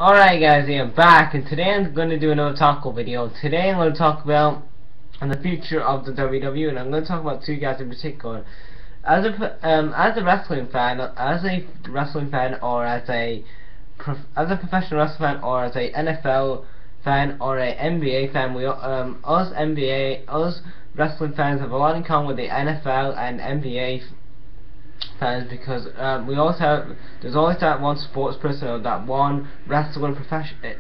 Alright guys, I'm back, and today I'm going to do another taco video. Today I'm going to talk about the future of the WWE, and I'm going to talk about two guys in particular. As a wrestling fan, or as a professional wrestling fan, or as a NFL fan, or a NBA fan, us wrestling fans have a lot in common with the NFL and NBA fans, because there's always that one sports person or that one wrestler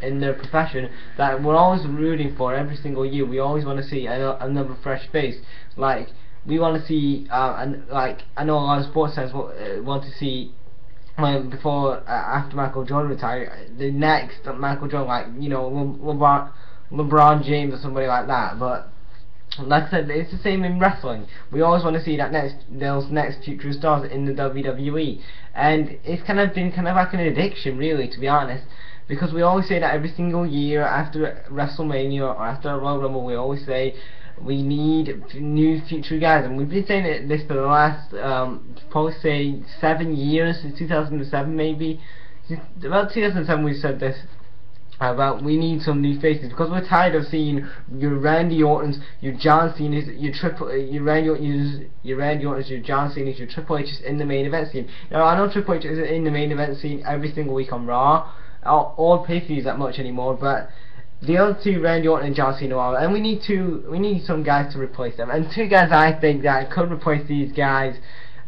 in their profession that we're always rooting for every single year. We always want to see another fresh face. Like, we want to see, I know a lot of sports fans want to see, after Michael Jordan retired, the next Michael Jordan, like, you know, LeBron James or somebody like that. But like I said, it's the same in wrestling. We always want to see those next future stars in the WWE, and it's been like an addiction, really, to be honest, because we always say that every single year after WrestleMania or after a Royal Rumble. We always say we need new future guys, and we've been saying this for the last probably say 7 years, since 2007 maybe. About 2007 we said this, about we need some new faces, because we're tired of seeing your Randy Ortons, your John Cena's, your Randy Ortons, your John Cena's, your Triple H's in the main event scene. Now, I know Triple H isn't in the main event scene every single week on Raw or pay-per-views that much anymore, but the other two, Randy Orton and John Cena, are, and we need some guys to replace them. And two guys I think that could replace these guys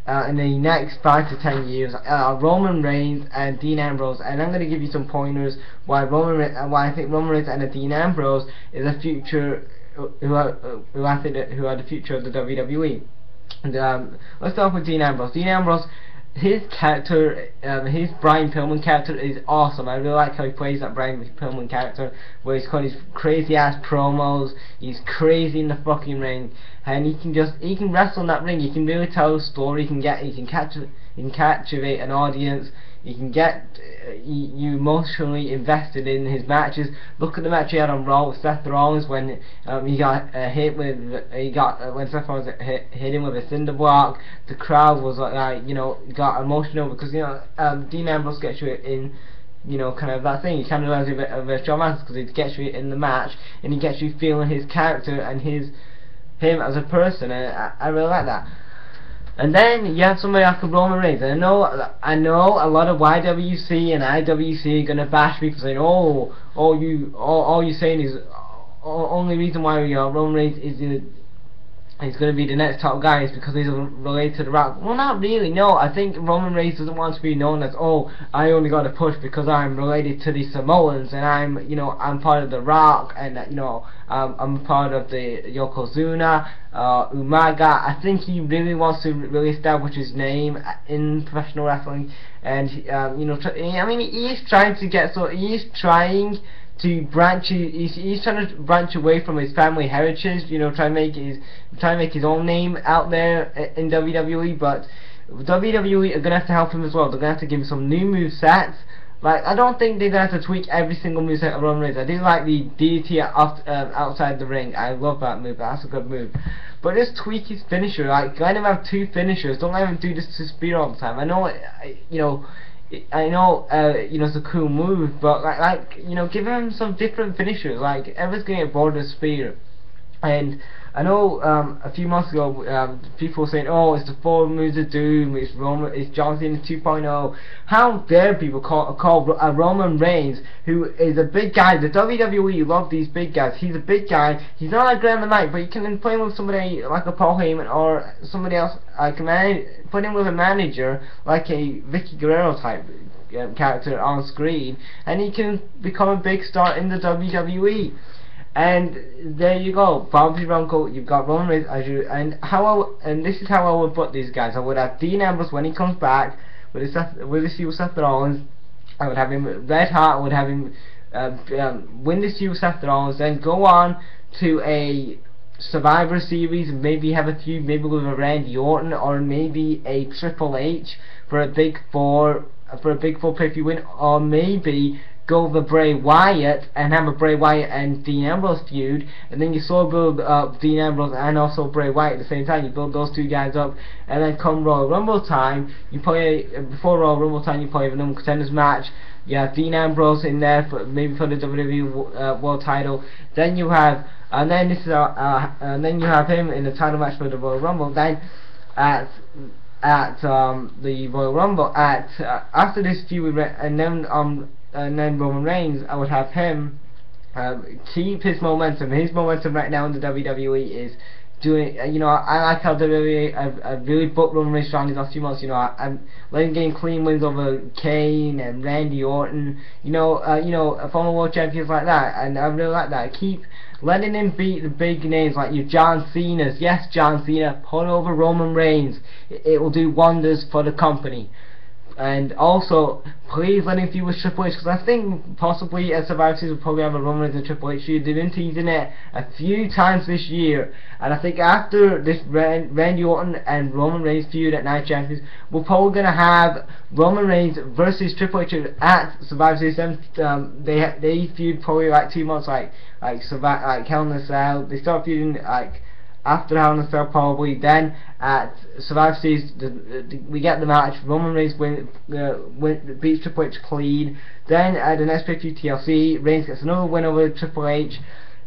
in the next 5 to 10 years, Roman Reigns and Dean Ambrose. And I'm going to give you some pointers why I think Roman Reigns and Dean Ambrose is a future, who are the future of the WWE. And let's start with Dean Ambrose. Dean Ambrose, his character, his Brian Pillman character is awesome. I really like how he plays that Brian Pillman character, where he's got his crazy ass promos. He's crazy in the fucking ring, and he can wrestle in that ring. He can really tell a story. He can captivate an audience. He can get you emotionally invested in his matches. Look at the match he had on Raw with Seth Rollins, when he got when Seth Rollins hit him with a cinder block. The crowd was got emotional, because Dean Ambrose gets you in, kind of that thing. He kind of reminds me of a John Manson, because he gets you in the match and he gets you feeling his character and him as a person, and I really like that. And then you have somebody like Roman Reigns. And I know a lot of YWC and IWC are gonna bash me for saying, all you're saying is only reason why Roman Reigns is going to be the next top guy is because he's related to The Rock. Well, not really, no. I think Roman Reigns doesn't want to be known as, oh, I only got a push because I'm related to the Samoans, and I'm part of The Rock, and I'm part of the Yokozuna, Umaga. I think he really wants to really establish his name in professional wrestling, and he's trying to branch away from his family heritage, try to make his own name out there in WWE. But WWE are gonna have to help him as well. They're gonna have to give him some new movesets. Like, I don't think they're gonna have to tweak every single moveset of Roman Reigns. I do like the DDT outside the ring. I love that move. That's a good move. But just tweak his finisher. Like, let him have two finishers. Don't let him do this to spear all the time. I know it's a cool move, but give him some different finishers. Like, everyone's gonna get bored of spear. And I know a few months ago people were saying, oh, it's the 4 moves of doom, it's John Cena 2.0. How dare people call Roman Reigns, who is a big guy. The WWE love these big guys. He's a big guy. He's not that great on the mic, but you can play him with somebody like a Paul Heyman or somebody else. Put him with a manager like a Vicky Guerrero type character on screen, and he can become a big star in the WWE. And there you go, Bobby Bronco. You've got Roman Reigns as you, and this is how I would put these guys. I would have Dean Ambrose when he comes back with his feud with Seth Rollins. I would have him Red Hot. I would have him win this feud with Seth Rollins, then go on to a Survivor Series, and maybe have a feud, maybe with a Randy Orton, or maybe a Triple H for a Big Four pay-per-view win, or maybe go with Bray Wyatt and have a Bray Wyatt and Dean Ambrose feud, and then you slowly build up Dean Ambrose and also Bray Wyatt at the same time. You build those two guys up, and then come Royal Rumble time, you play before Royal Rumble time, you play the number contenders match. You have Dean Ambrose in there for maybe for the WWE World Title. Then you have, and then this is and then you have him in the title match for the Royal Rumble. Then at the Royal Rumble after this feud, and then Roman Reigns, I would have him keep his momentum. His momentum right now in the WWE is doing, I like how WWE I've really booked Roman Reigns strong these last few months. I'm letting him getting clean wins over Kane and Randy Orton, former world champions like that, and I really like that. Keep letting him beat the big names like your John Cena's. Yes, John Cena, put over Roman Reigns. It will do wonders for the company. And also, please let him feud with Triple H, because I think possibly at Survivor Series we'll probably have a Roman Reigns and Triple H feud. They've been teasing it a few times this year, and I think after this Randy Orton and Roman Reigns feud at Night Champions, we're probably going to have Roman Reigns versus Triple H at Survivor Series. They feud probably like 2 months, like Hell in a Cell. They start feuding like after Hell in a Cell probably. Then at Survivor Series we get the match. Roman Reigns beats Triple H clean. Then at the next pay-per-view TLC, Reigns gets another win over Triple H.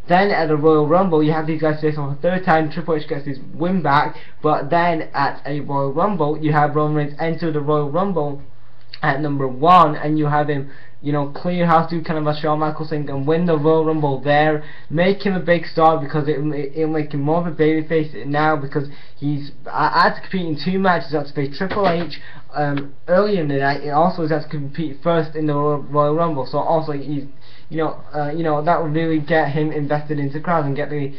Then at the Royal Rumble you have these guys face off a third time. Triple H gets his win back, but then at a Royal Rumble you have Roman Reigns enter the Royal Rumble at number 1, and you have him clear house, do kind of a Shawn Michaels thing and win the Royal Rumble there, make him a big star, because it'll make him more of a babyface now, because he's had to compete in 2 matches. He had to face Triple H earlier in the night. It also has to compete first in the Royal Rumble, so also he's that will really get him invested into the crowd and get a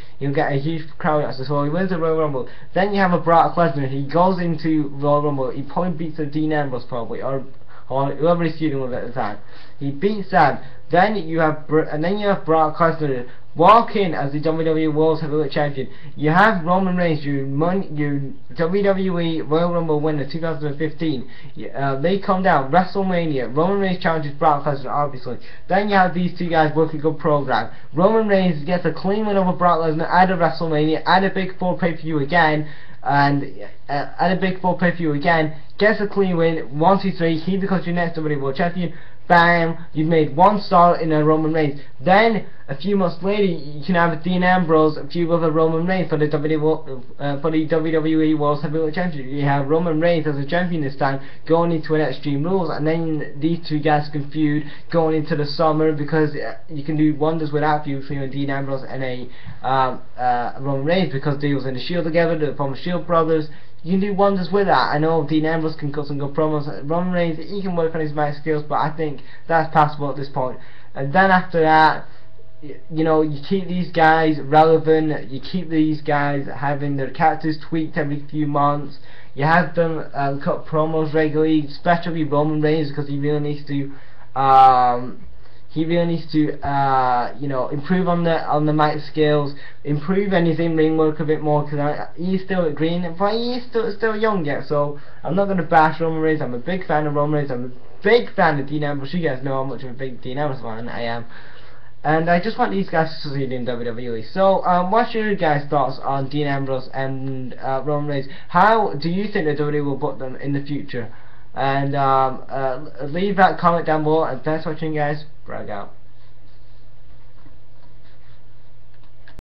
huge crowd reaction. So he wins the Royal Rumble. Then you have a Brock Lesnar. He goes into Royal Rumble. He probably beats a Dean Ambrose probably, or whoever he's feuding with at the time. He beats them. Then you have Brock Lesnar walk in as the WWE World Heavyweight Champion. You have Roman Reigns, your WWE Royal Rumble winner 2015. They come down, WrestleMania. Roman Reigns challenges Brock Lesnar, obviously. Then you have these two guys working a good program. Roman Reigns gets a clean win over Brock Lesnar at a WrestleMania, at a Big 4 pay-per-view again. And at a Big 4 pay-per-view again, gets a clean win, 1, 2, 3, he becomes your next WWE World Champion. Bam, you've made 1 star in a Roman Reigns. Then a few months later you can have Dean Ambrose feud with a Roman Reigns for the WWE World Heavyweight Championship. You have Roman Reigns as a champion this time, going into an Extreme Rules, and then these two guys can feud going into the summer, because you can do wonders without feud between Dean Ambrose and a Roman Reigns, because they was in the Shield together, the former Shield brothers. You can do wonders with that. I know Dean Ambrose can cut some good promos. Roman Reigns, he can work on his mic skills, but I think that's passable at this point. And then after that, you keep these guys relevant. You keep these guys having their characters tweaked every few months. You have them cut promos regularly, especially Roman Reigns, because he really needs to improve on the mic skills, improve on his in-ring work a bit more, because he's still at green, but he's still young yet. So I'm not going to bash Roman Reigns. I'm a big fan of Roman Reigns. I'm a big fan of Dean Ambrose. You guys know how much of a big Dean Ambrose fan I am. And I just want these guys to succeed in WWE. So, what's your guys' thoughts on Dean Ambrose and Roman Reigns? How do you think the WWE will book them in the future? And leave that comment down below. And thanks for watching, guys. Brag out.